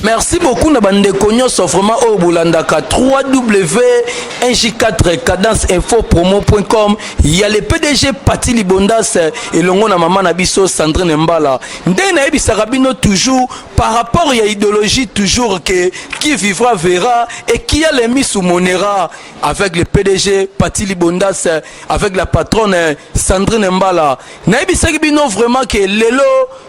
Merci beaucoup na bande konyoso vraiment au Bolandaka www.nj4cadenceinfopromo.com. Il y a le PDG Pati Libondas et longo na maman na biso Sandrine Mbala. Ndena ebi sarabino toujours par rapport à l'idéologie toujours que qui vivra verra et qui a les mis sous monera avec le PDG Pati Libondas avec la patronne Sandrine Mbala. Na ebi sarabino vraiment que lelo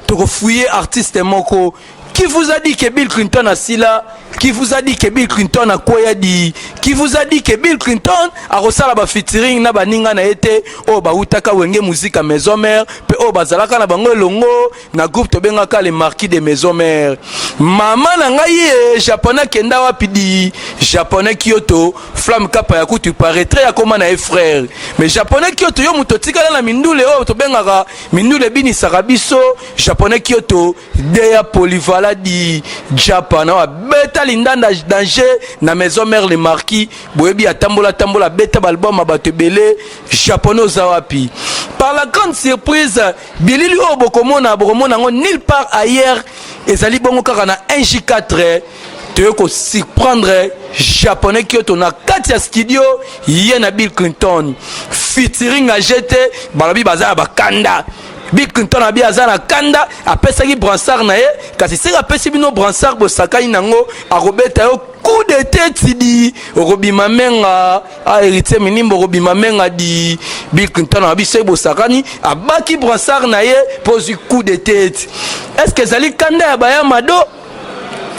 to fouiller artiste moko. Qui vous a dit que Bill Clinton a sila? Qui vous a dit que Bill Clinton a quoi a dit? Qui vous a dit que Bill Clinton a reçu la featuring na baninga na été o ba utaka wenge musique à maison mère pe o bazalaka na bango longo na groupe to bengaka les marquis de maison mère. Maman na ngai japonais kenda wapidi japonais Kyoto flamme kapa ya kutu paraîtrait ya koma na frère mais japonais Kyoto yo mutotika na mindule o to bengaka mindule bini sarabiso japonais Kyoto deya polyvalent di Japan wa beta lindanda danger na maison mère les marquis boyebi atambola tambola beta album abato belé japonais zawapi par la grande surprise bilili o bokomona ngo nulle part ailleurs ezali bongo kaka na 1J4 te ko surprendre japonais Kyoto na kati ya studio yé na Bill Clinton featuring a jeté balabi baza bakanda Bill Clinton a bien azana kanda apesaki bransard na ye kasi se apesi bino bransard bosakani nango arobeta yo coup de tête di robima menga a héritier minimbo robima menga di Bill Clinton a biso bosakani abaki bransard na ye pose coup de tête. Est-ce que zali kanda ya bayamado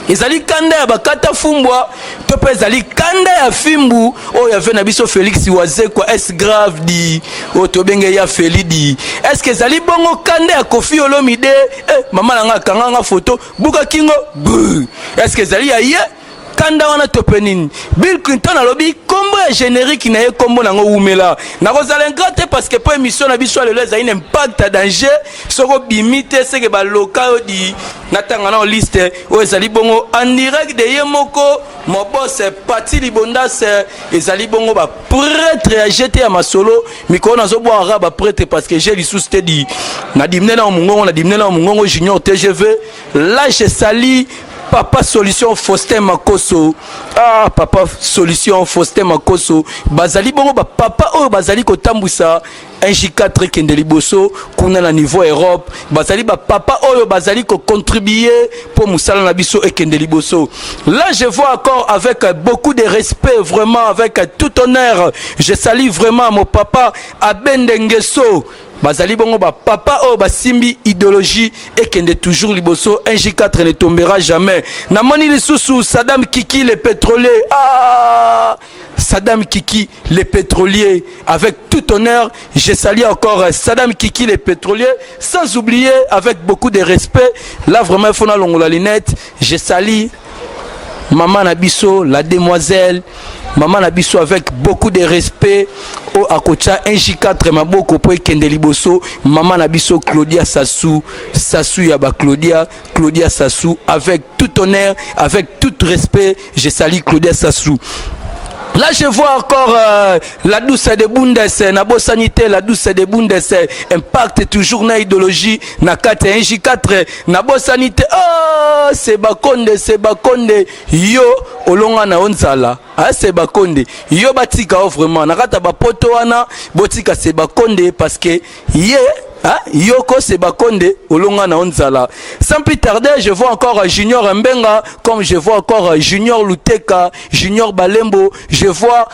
ezali kanda ya bakata fumbwa to pe ezali kanda ya fimbu o ya vena biso Félix Waze kwa est grave di o to benge ya Felidi. Est-ce que ezali bongo kanda ya Koffi Olomide mama na nga kanga photo buka kingo est-ce que ezali ya ye kanda wana topenini Bill Clinton alobi kombo ya générique na ye kombo nango umela na kozala ngate parce que po émission na biso lelo ezali un impact à danger soko bimite seke ba local di natanga na liste o ezali bongo en direct de ye moko mon boss Pati Libondas ezali bongo ba prêtre jeté à masolo mikolo nazo boira ba prêtre parce que j'ai lisous te di na dimne na mungongo junior TGV là je sali Papa Solution Faustin Makoso. Ah, Papa Solution Faustin Makoso. Bazali bongo ba papa o bazali ko tambusa 1J4 kende liboso kuna na niveau Europe. Bazali ba papa o bazali ko contribuer pour musala na biso et kende liboso. Là je vois encore avec beaucoup de respect, vraiment avec tout honneur. Je salue vraiment mon papa Abendengeso. Bazali bongo ba papa o basimbi idéologie et kende toujours liboso 1J4 ne tombera jamais. Na moni lisusu Saddam Kiki le pétrolier. Ah, Saddam Kiki le pétrolier avec tout honneur, je salue encore Saddam Kiki le pétrolier sans oublier avec beaucoup de respect là vraiment il faut na longo la lunette, je salue maman Nabiso la demoiselle Maman Nabiso avec beaucoup de respect au Akocha 1J4 maboko po kende liboso Maman Nabiso Claudia Sassou Yaba Claudia Sassou avec tout honneur, avec tout respect, je salue Claudia Sassou. Là je vois encore la douce de Bundes, na sanité, la douce de Bundes, impact toujours na idéologie, na 4 1J4, na sanité. Oh, c'est Bakonde, yo, olonga na onzala. Ah, c'est Bakonde. Yo batika vraiment, na kata ba poto wana, botika c'est Bakonde parce que Yoko Sebakonde Olonga na Onzala. Sans plus tarder, je vois encore Junior Mbenga, comme je vois encore Junior Luteka, Junior Balembo, je vois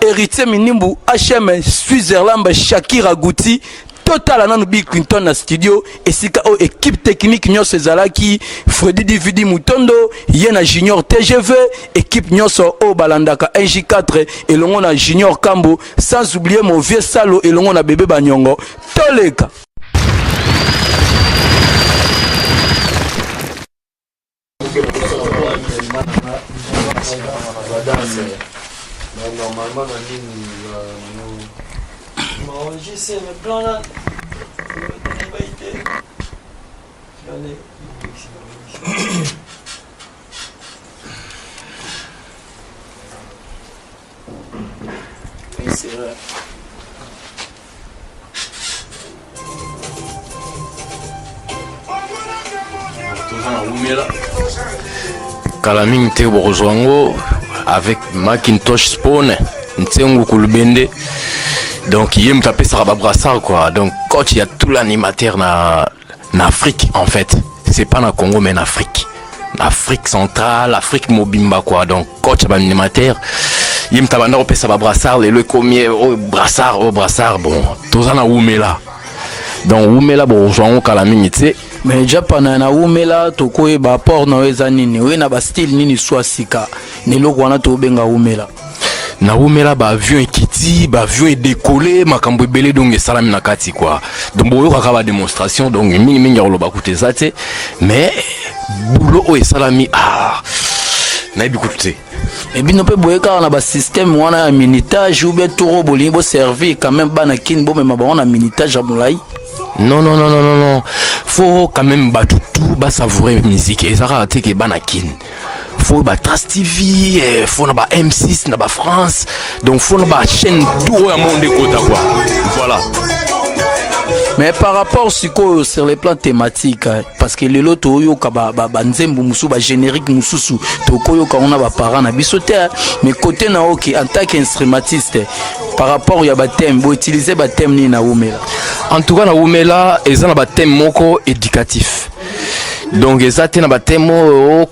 Héritier Minimbu, HM Switzerland, Shakira Gouti. Total anan Bill Clinton na studio et sika o équipe technique nyos ezalaki Freddy Dividi Mutondo yena Junior TGV équipe nyos o balandaka 1J4 et longo na Junior Kambo sans oublier mon vieux Salo et longo na bébé Banyongo toleka. Normalement, je sais, mes plans là, oui, c'est vrai. Toujours un roumé là. Kalaming te borozwango avec Macintosh Spawn Ntengu Kulbende. Donc il me taper ça brassard quoi. Donc quand il y a tout l'animateur na Afrique en fait, c'est pas na Congo mais en Afrique. Afrique centrale, Afrique mobimba quoi. Donc coach animateur, il me tabanda opé ça brassard le comier au brassard bon. Tozana Oumela. Donc Oumela borozwango Kalaming te. Mais déjà pendant na Oumela tokoye ba port na weza nini we na ba style nini swasika ni loko wana to benga Oumela na Oumela ba avion ekiti ba avion décollé makambo ebele donc esalami na kati quoi donc boyo kaka ba démonstration donc mingi yoloba kuteza te mais boulot o esalami na ebikuté et bino pe boye ka na ba système wana ya minutage ou bien toro boli bo servir quand même bana kin bo même ba wana minutage ya molai. Non. Faut quand même tout ba savourer musique. Et ça raté que banakin. Faut ba Trust TV, faut na ba M6 na ba France. Donc faut na ba chaîne tout au monde côté quoi. Voilà. Mais par rapport sur les plans thématiques, parce que les lots yo ka ba nzembo musu ba générique mususu to koyo ka on a ba parents na bisoté mais côté na OK en tant qu'instrumentiste par rapport ya ba thème bo utiliser ba thème ni na Oumela. En tout cas na Oumela ezana ba thème moko éducatif. Donc ezate na ba thème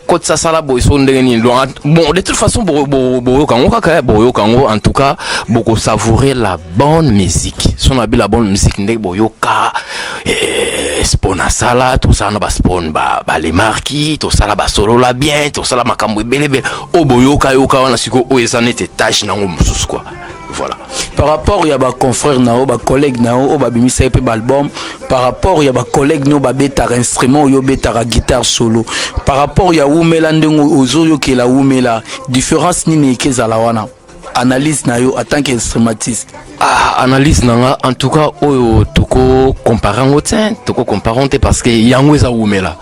ko tsa sala bo so ndenge ni bon de toute façon bo kango en tout cas beaucoup savourer la bonne musique. Son abi la bonne musique ndenge boyoka spona sala tout ça na ba spawn ba les marquis tout ça la ba solo la bien tout ça la makambo belebe o boyoka yoka wana siko o ezanete tâche nango mususu quoi. Voilà. Par rapport ya ba confrère nao ba collègue nao ba bimisa pe ba album par rapport ya ba collègue no ba beta instrument yo beta guitare solo par rapport ya Oumela ndengo ozoyo ke la Oumela différence nini kezala wana analyse na yo en tant qu'instrumentiste. Analyse nanga en tout cas oyo toko comparant parce que yango eza Oumela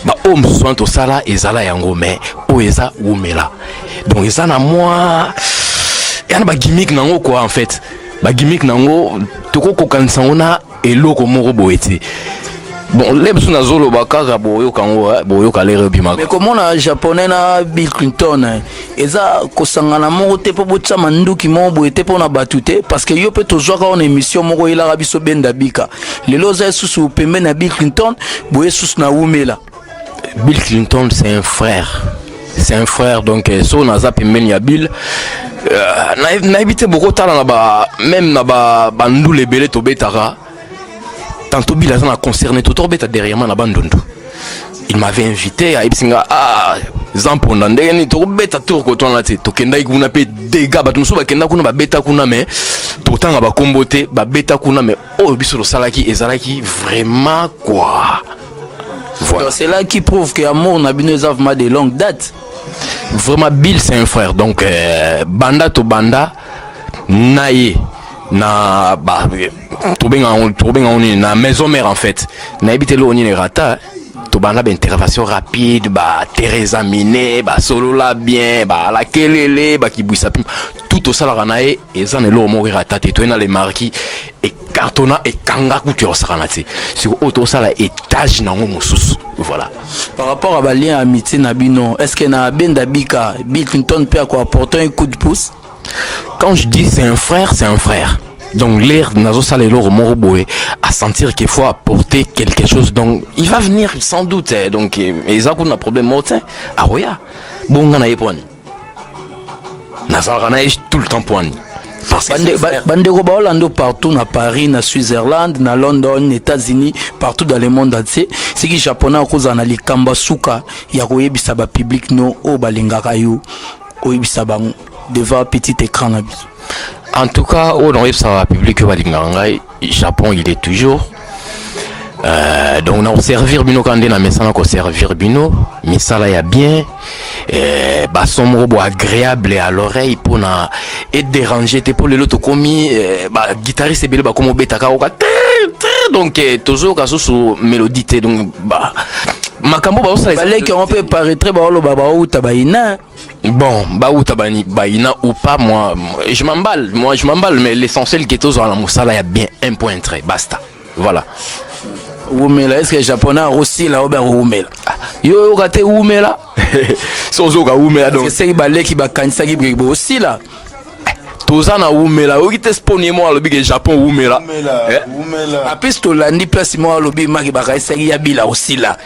ba homme soin to sala ezala yango mais o eza Oumela donc eza na moi yana ba gimmick nango quoi en fait ba gimmick nango toko kokanisa ona eloko moko boete bon les besoin na zolo bakaka boyo kango boyo kalere bimaka mais comment na japonais na Bill Clinton eza kosangana moko te po botsa manduki mo boete po na batute parce que yo peut toujours en émission moko ila biso benda bika lelo za susu pembe na Bill Clinton boye susu na Oumela. Bill Clinton c'est un frère donc so na za pembe ya Bill na évité beaucoup tala na ba même na ba bandule belé to betara tantôt Bill a concerné tout beta derrière moi na bandundu il m'avait invité à Ipsinga zampo ndenge ni to beta tour ko tona te to kenda ikuna pe dega ba tumso ba kenda kuna ba beta kuna mais to tanga ba kombote ba beta kuna mais oh biso lo salaki ezalaki vraiment quoi. Voilà. C'est là qui prouve que amour n'a bino vraiment de longue date. Vraiment Bill c'est un frère donc banda to banda naie na ba to benga on na maison mère en fait na habité lo ni rata to banda ba intervention rapide ba Teresa Miné ba solo la bien ba la kelele ba kibwisa tout au sala nae ezan lo mo rata te to na les marquis et cartona et kanga ku tu osaranati sur auto sala étage nango mususu. Voilà. Par rapport à Balien amitié Nabino, est-ce que na benda bika Bill Clinton peut apporter un coup de pouce? Quand je dis c'est un frère, donc l'air nazo salelo moroboé à sentir qu'il faut apporter quelque chose donc il va venir sans doute donc et ça qu'on a problème motin ah ouais bon on a époni nazo tout le temps poani. Bandeko baolando partout na Paris, na Switzerland, na London, États-Unis, partout dans le monde entier. C'est qui japonais koza na likamba suka ya koyebisa ba public no o balingaka yo oyebisa bango devant petit écran na biso. En tout cas, au dans le public balingaka Japon il est toujours donc on a servir bino quand on a mis ça on servir bino mais ça là y a bien bah son robot agréable à l'oreille pour na et déranger t'es pour le lot commis bah guitariste belé bah comme betaka donc toujours quand sous mélodie donc bah makambo bah ça les qui on peut paraître bah lo baba ou tabaina bon bah ou tabani baina ou pas moi je m'emballe mais l'essentiel qui est toujours à la moussa là y a bien un point très basta voilà. Oumela, est-ce que les Japonais aussi là ou bien Oumela? Yo raté Oumela? Sans aucun Oumela donc. C'est balé qui va kanisa qui bribe aussi là. Tozana Oumela, ou qui te spawné moi le big Japon Oumela. Oumela. Après to landi place moi lobi maki ba kaisa yabila aussi là.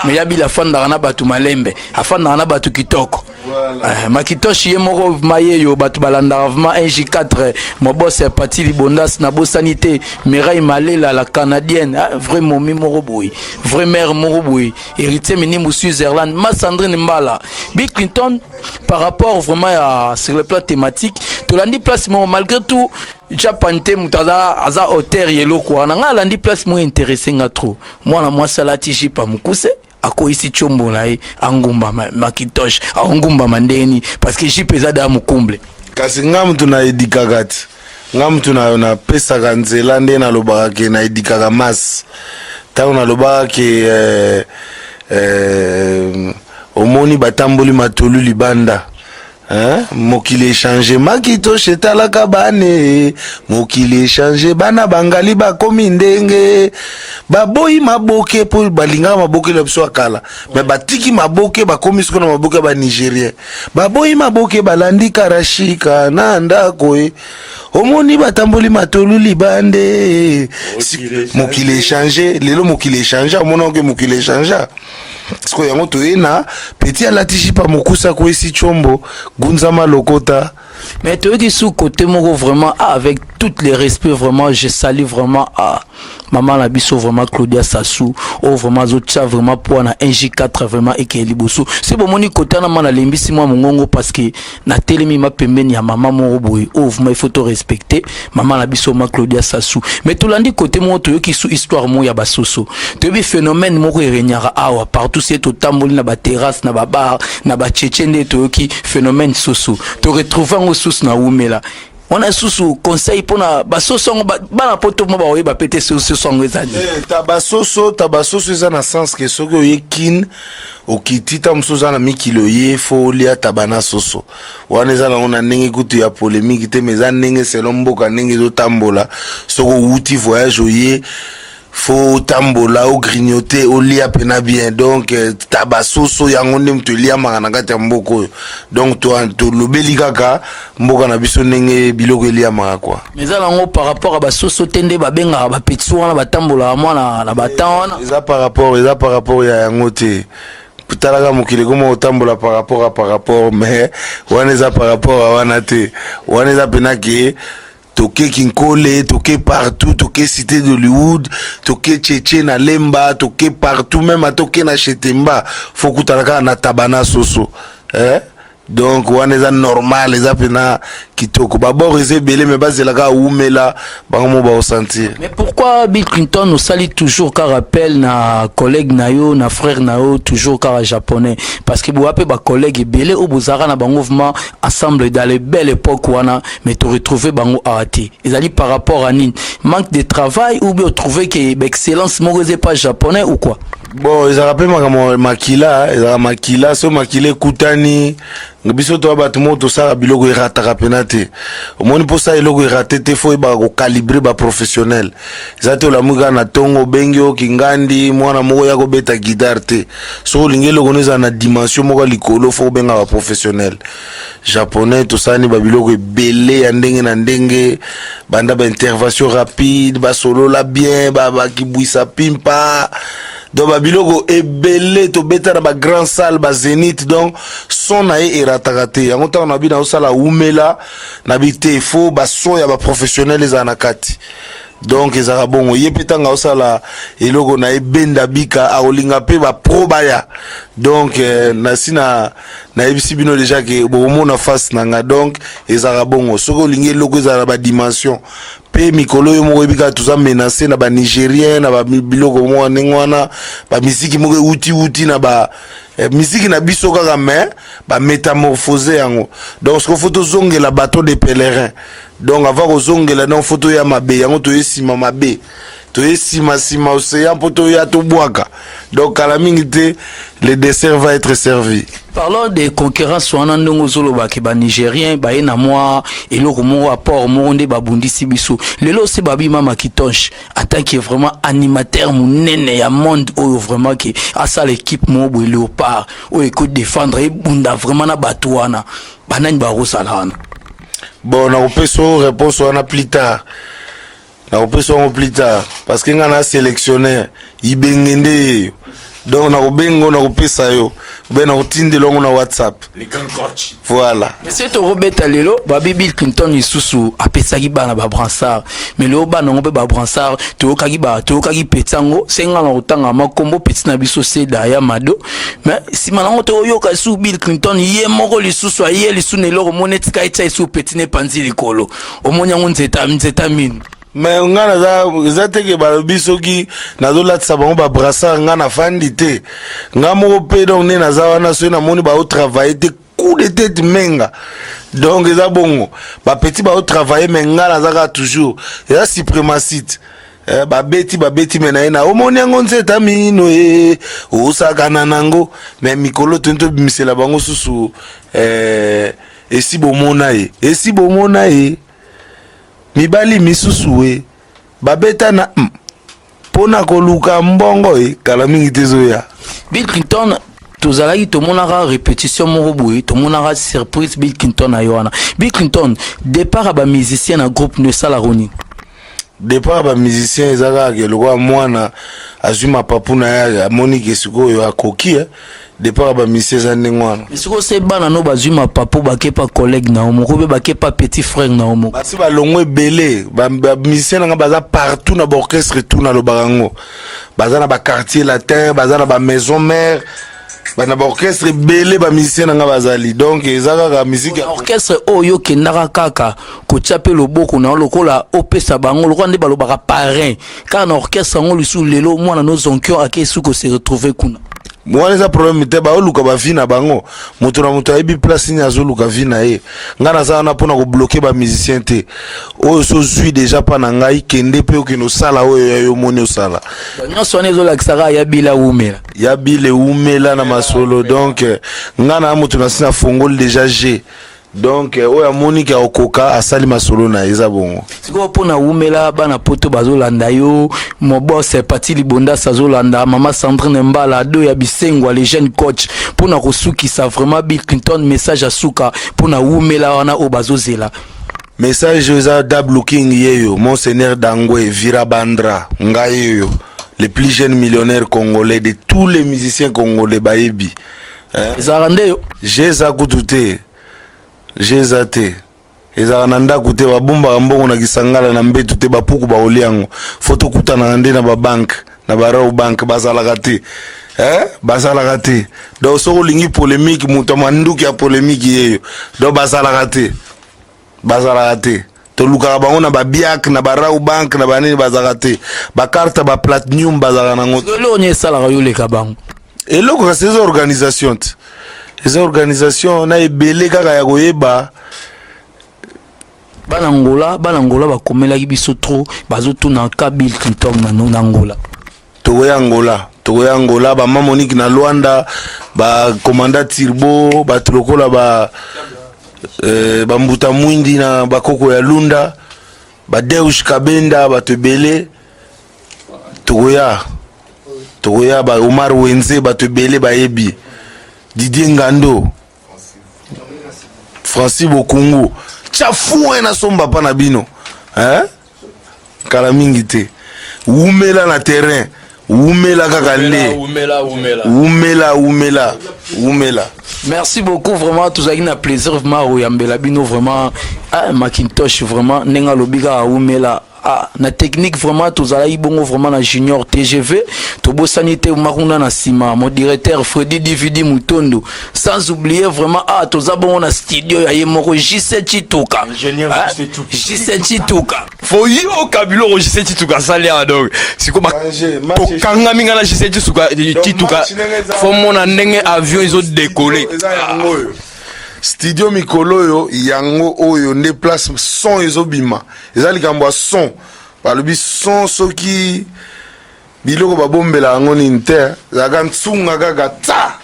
Mais yabila fanda na batu malembe, afanda na batu kitoko. Voilà. Makitoshi ye moko maye yo batu balanda vraiment NJ4 mon boss est parti libondas na bo sanité Mireille Malela la canadienne vraiment mimoro boy vrai mère moro boy héritier minimu Switzerland ma Sandrine Mbala Bill Clinton par rapport vraiment à sur le plan thématique to landi place malgré tout Japante mutaza aza auteur yelo quoi na landi place mo intéressé nga trop moi na moi salati jipa mukuse ako isi chombo na angumba makitosh angumba mandeni parce que jipeza da mukumble kasi nga mtu na edikakati nga mtu na pesa kanzela nde na lobaka ke na edikaka mas tango na lobaka ke omoni batamboli matolu libanda mokili échanger makito shetalaka bane mokili échanger bana bangali bakomi ndenge baboyi maboke po balinga maboke le biso akala me batiki maboke bakomi siko na maboke ba Nigérien baboyi maboke balandi karashika na ndako omoni batamboli matolu libande mokili échanger lelo mokili échanger omona ke mokili échanger parce que yango toyena petit alatishi pa mokusa ko esi chombo gunzama lokota mais tu dis sous côté moko vraiment avec tout les respects vraiment je salue vraiment à maman la biso vraiment Claudia Sassou ou vraiment zotia vraiment pour na NJ4 vraiment et que liboso c'est bon moni côté na mana lembisi moi mongongo parce que na telemi ma pembeni ya maman moko boy ou vraiment il faut te respecter maman la biso ma Claudia Sassou mais tout landi côté mo to ki sous histoire mo ya basoso to bi phénomène moko renyara awa partout c'est to tamboli na ba terrasse na ba bar na ba tchétchende to ki phénomène soso to retrouver en sous na Oumela on a sous conseil pour na basoso bana poto mo ba oyeba pété soso songo ezali tabasoso eza na sens que soko yekin okitita msoza na mikilo ye folia tabana soso wana eza na ona ndenge kutu ya polémique te meza ndenge selon mboka ndenge zo tambola soko uti voyage oye faut tambola au grignoter au lia pena bien donc tabasoso yango nde mtu lia mangana kati ya mboko donc to lobeli kaka mboka na biso ndenge biloko elia manga quoi mais ça lango par rapport à basoso tende babenga ba petit wana batambola mwana na batan wana eza par rapport ya yango te putalaka mokili koma otambola par rapport mais wana eza par rapport a wana te wana eza pena ke toke Kinkole, toke partout, toke cité d'Hollywood, toke Tchétché na Lemba, toke partout, même à toke na Chetemba, faut kutalaka na tabana soso. Donc wana eza normal, eza pena kitoko. Babor eze belé mais bazelaka Oumela, bango ba sentir. Mais pourquoi Bill Clinton nous salue toujours car rappelle na collègue na yo, na frère na yo toujours car japonais parce que vous appelez ba collègue belé au bozara na bango mouvement ensemble dans les belles époques wana mais tu retrouver bango arrêté. Ils allaient par rapport à nin manque de travail ou bien trouver que excellence morose pas japonais ou quoi? Bon, ils rappellent makila, so makile kutani biso to ba tumo to sala biloko irata penate omoni po sa iloko irate te fo ba ko calibrer ba professionnel zato la muga na tongo bengio kingandi mwana moko ya ko beta guitare te so lingelo koneza na dimension moko likolo fo benga ba professionnel japonais to sani ba biloko ebele ya ndenge na ndenge banda ba intervention rapide ba solo la bien ba kibwisa pimpa donc babiloko ebele to beta na ba grand salle ba zénith donc son na eratakate yango ta na bina osala Oumela na bité fo ba son ya ba professionnel les anakati donc ezara bongo yepetanga osala eloko na ebenda bika a olinga pe ba pro baya donc na sina na ebisi bino déjà que bo na face nanga donc ezara bongo soko lingi eloko ezara ba dimension pe mikolo yo moko ebika tuza menacer na ba Nigérien na ba biloko mo nengwana ba musique moko uti na ba musique na biso kaka mais ba métamorphoser yango donc ce faut zongela bateau de pèlerin donc avant ko zongela non photo ya mabe yango to esima mabe toye sima océan pour toya to boaka. Donc à la minute le dessert va être servi. Parlons des concurrences wana ndongo zoloba ke ba nigérien ba ena moi eloko mo rapport mo ndé ba bundisi biso lelo se babi mama Kitonche attaque vraiment animateur munene ya monde oyo vraiment que à ça l'équipe mo bo léopard o écoute défendre et bunda vraiment na batouana banani ba rosalana. Bon na opeso réponse wana plus tard. Na opeso plus tard parce que ngana sélectionner ibengende. Donc na obengo na opesa yo ben na otinde longo na WhatsApp les grands coach voilà monsieur to Robert lelo babi Bill Clinton isusu apesa ki bana ba bransard mais le bana ngombe ba bransard to kaki petango senga na otanga makombo petit na biso seda ya mado mais si manango to yoka su Bill Clinton ye moko lisusu aye lisu ne loko monetika ita isu petit ne panzi likolo omonya nzeta mine. Mais ngana za teke balobi soki nazolatisa bango ba brassard ngana fandi te ngamo pe donc ne naza wana so na moni ba au travailler te coup de tête menga donc eza bongo ba petit ba au travailler mais ngana za toujours eza suprémaciste ba beti mena ina omoni ngo nzeta mino osaka nanango mais mikolo tento bimisela bango susu esi bomona ye mibali misusu we babeta na pona koluka mbongo kala mingi tezoya. Bill Clinton tozalaki tomonaka répétition moko boye tomonaka surprise Bill Clinton na yoana. Bill Clinton départ ba musicien na groupe ne salaroni départ ba musicien ezaka ke lokwa mwana azuma papuna ya Monique sikoyo akoki départ ba musicien za ndengwana siko se bana no bazuma papo bakepa collègue na omo ko be bakepa petit frère na omo basi ba longwe belé ba musicien nga baza partout na orchestre tout na lobango baza na ba quartier latin baza na ba maison mère bana ba orchestre belé ba musicien nga bazali donc ezaka ka musique orchestre oyo kendaka kaka ko tchape loboko na lokola opesa bango lokwa nde balobaka parrain car na orchestre ngo lisu lelo mwana no zonkyo akesu ko se retrouver kuna. Moi les problème te ba oluka ba vina bango moto na moto ayebi place ni azoluka vina e ngana za na pona ko bloquer ba musicien te o so zui déjà pa na ngai kende pe okino sala oyo yo moni osala nyonso ne zo lakisaka ya bile umela na masolo donc ngana moto na sina fongol déjà G donc oya Monique okoka asali masolo na eza bongo siko pona umela bana poto bazolanda yo mo boss parti libonda sazolanda mama Sandrine Mbala do ya bisengwa les jeunes coach pona kosukisa vraiment Bill Clinton message asuka pona umela wana o bazozela message eza double king yeyo monseigneur Dangwe Virabandra ngayeyo le plus jeune millionnaire congolais de tous les musiciens congolais baebi zarandeyo jeza kutute jezate ezaka na ndako te babomba mbongo na kisangala na mbetu te bapuku ba oliango foto kutana nde na ba bank na ba raw bank bazalaka te bazalaka te donc soko lingi polémique muto manduki ya polémique yeyo donc bazalaka te to luka bango na ba biak na ba raw bank na ba nini bazalaka te ba carte ba platinum bazalaka nango lo nye sala yo le kabango eloko ka ces organisations les organisations na ebele kaka ya koyeba bana Angola bakomelaki biso trop bazotuna ka Bill Clinton na Angola tokoya Angola ba mama Monique na Luanda ba commandant Tirbo ba tulokola ba mbuta mwindi na bakoko ya Lunda ba Deush Kabenda ba tebele tokoya ba Omar Wenze ba tebele ba yebi Didier Ngando Francis Bokungu chafu na somba pa na bino kala mingi te umela na terrain umela kaka le umela. Merci beaucoup vraiment tous avec un plaisir vraiment oyambela bino vraiment Macintosh vraiment nenga lobika umela na technique vraiment tozala bongo vraiment na junior TGV tobo sanité makunda na sima mon directeur Freddy Dividi Mutondo sans oublier vraiment toza bongo na studio ya yemoko JC Chituka ingénieur JC Chituka faut yo kabilo JC Chituka salia donc siko kanga minga na JC Chituka faut mona ndenge avion izo décoller studio mikolo yo yango oyo nde place son ezobima ezali kambo son balobi son soki biloko babombela yango nini te ezalaka ntsunga kaka ta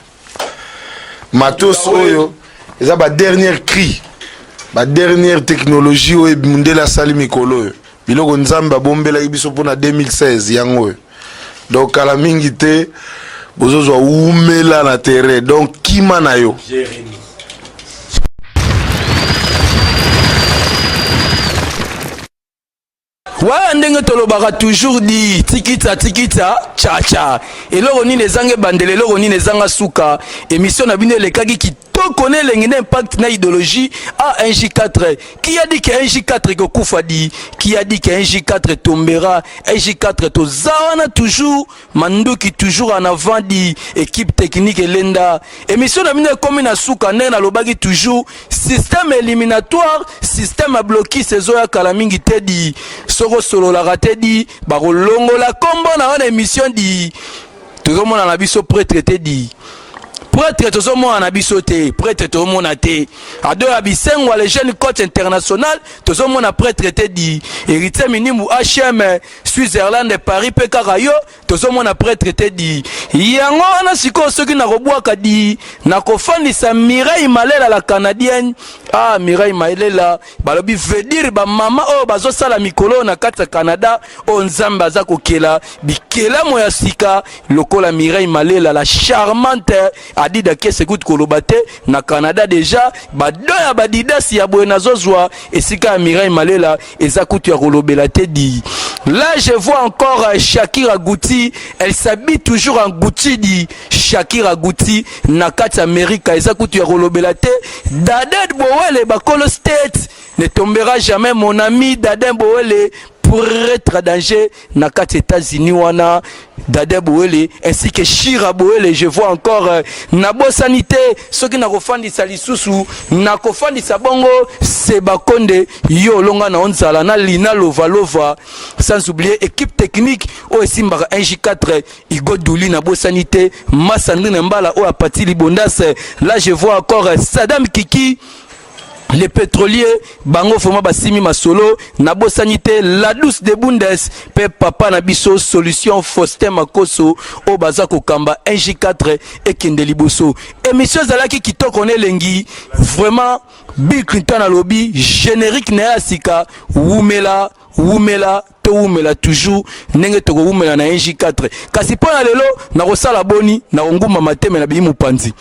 matos oyo eza dernier cri dernière technologie oyo mundele asali mikolo oyo biloko nzambe abombelaki biso mpona 2016 yango oyo donc kala mingi te bozozwa umela na terrain donc kima na yo Ouais, ndenge tolobaka toujours di tikita cha cha eloko nini ezange bandele eloko nini ezanga suka émission na bino elekaki to connaît l'impact na idéologie à 1J4 qui a dit que 1J4 que kufa di qui a dit que 1J4 tombera 1J4 to zawana toujours manduki toujours en avant di équipe technique elenda émission na bino comme na suka ndenge na lobaki toujours système éliminatoire système à bloquer saison ya kala mingi te di soko solo la raté di ba longo la combo na une émission di tout monde na biso prêtre te di prêtre tozomona na biso te prêtre tozomona te ado ya bisengo les jeunes coach international tozomona prêtre te di héritier minimu HM Switzerland Paris pe kaka yo tozomona prêtre te di yango wana siko soki na kobwaka di na kofandisa Mireille Malela la canadienne Mireille Malela balobi veut dire ba mama o bazosala mikolo na kati ya Canada o nzambe aza kokela bikela moya sika lokola Mireille Malela la charmante adida kese kutu kolobate na Canada déjà badoya badidas ya boye nazozwa esika Mireille Malela eza kutu ya kolobela te di. Là je vois encore Shakira Guti, elle s'habille toujours en Gucci di Shakira Guti na kati Amerika eza kutu ya kolobela te Daden Bowele bakolo state ne tombera jamais mon ami Daden Bowele pour être en danger na kati États-Unis wana Dade Bouele ainsi que Shira Bouele je vois encore Nabo Sanité ceux qui n'a kofandisa lisusu na kofandisa bongo Sebakonde yo longa na onzala na Lina Lovalova sans oublier équipe technique o esimbaka 1J4 Igo Douli Nabo Sanité Massandrine Mbala o apati Libondas là je vois encore Saddam Kiki les pétroliers bango foma basimi masolo nabo sanité la douce de Bundes pe papa na biso solution Faustin Makoso o bazako kamba 1J4 et kende liboso émission zalaki kitoko ne lengi vraiment Bill Clinton a lobby générique na asika wumela to wumela toujours ndenge toko wumela na 1J4 kasi pona lelo na kosala boni na nguma mateme na bimu panzi